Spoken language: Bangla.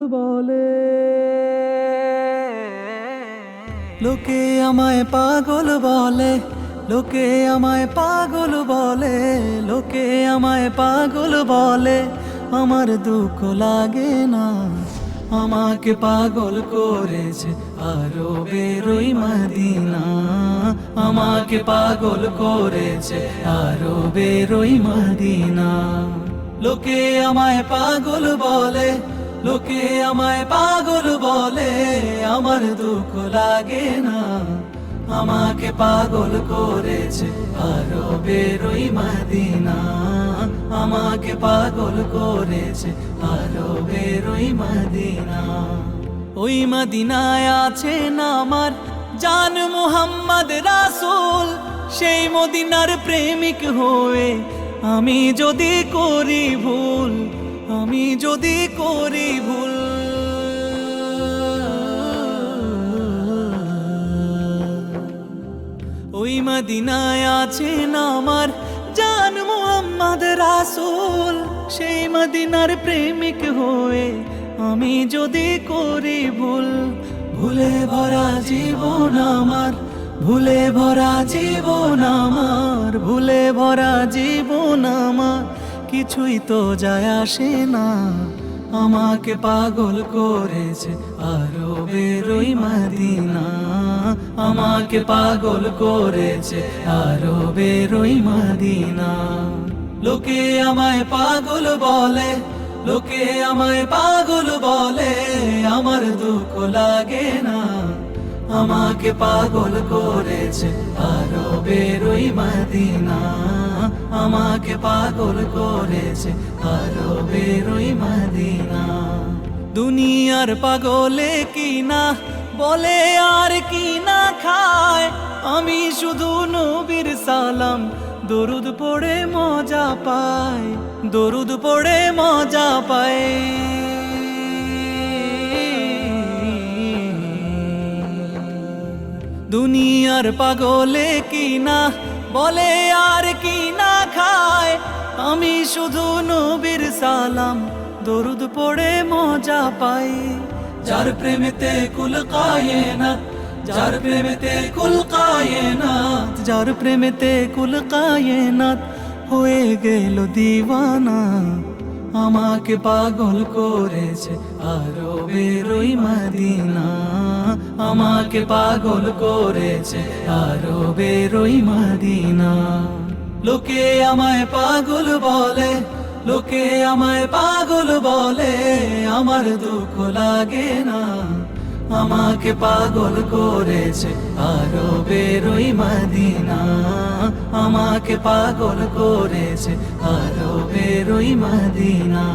বলে লোকে আমায় পাগল বলে, লোকে আমায় পাগল বলে, লোকে আমায় পাগল বলে, আমার দুঃখ লাগে না। আমাকে পাগল করেছে আরো বেরোই মদিনা, আমাকে পাগল করেছে আরো বেরোই মদিনা। লোকে আমায় পাগল বলে, লোকে আমায় পাগল বলে, আমার দুঃখ লাগে না। আমাকে পাগল করেছে আরো বেরোই মদিনা, আমাকে পাগল করেছে আরো বেরোই মদিনা। ওই মদিনায় আছেন আমার জান মুহাম্মদ রাসূল, সেই মদিনার প্রেমিক হয়ে আমি যদি করি ভুল, আমি যদি করি ভুল, ওই মদিনায় আছেন আমার জান মুহাম্মদ রাসূল, সেই মদিনার প্রেমিক হয়ে আমি যদি করি ভুল। ভুলে ভরা জীবন আমার, ভুলে ভরা জীবন আমার, ভুলে ভরা জীবন আমার, কিছুই তো যায় আসে না। আমাকে পাগল করেছে আরো বেরোই মদিনা, আমাকে পাগল করেছে আরো বেরোই মদিনা। লোকে আমায় পাগল বলে, লোকে আমায় পাগল বলে, আমার দুঃখ লাগে না। আমাকে পাগল করেছে আরো বেরোই মদিনা, আমাকে পাগল করেছে আরো বেরোই মদিনা। দুনিয়ার পাগলে কি না বলে আর কি না খায়, আমি শুধু নবীর সালাম দরুদ পড়ে মজা পাই, দরুদ পড়ে মজা পাই। দুনিয়ার পাগলে কি না বলে আর কি না খায়, আমি শুধু নবীর সালাম দরুদ পড়ে মজা পাই। যার প্রেমেতে কুল কায়নাত, যার প্রেমেতে কুল কায়নাত, যার প্রেমেতে কুল কায়নাত হয়ে গেল দিওয়ানা। আমাকে পাগল করেছে আরো বেরোই মদিনা, আমাকে পাগল করেছে আরো বেরোই মদিনা। লোকে আমায় পাগল বলে, লোকে আমায় পাগল বলে, আমার দুঃখ লাগে না। আমাকে পাগল করেছে আরো বেরোই মদিনা, আমাকে পাগল করেছে আরো বেরোই মদিনা।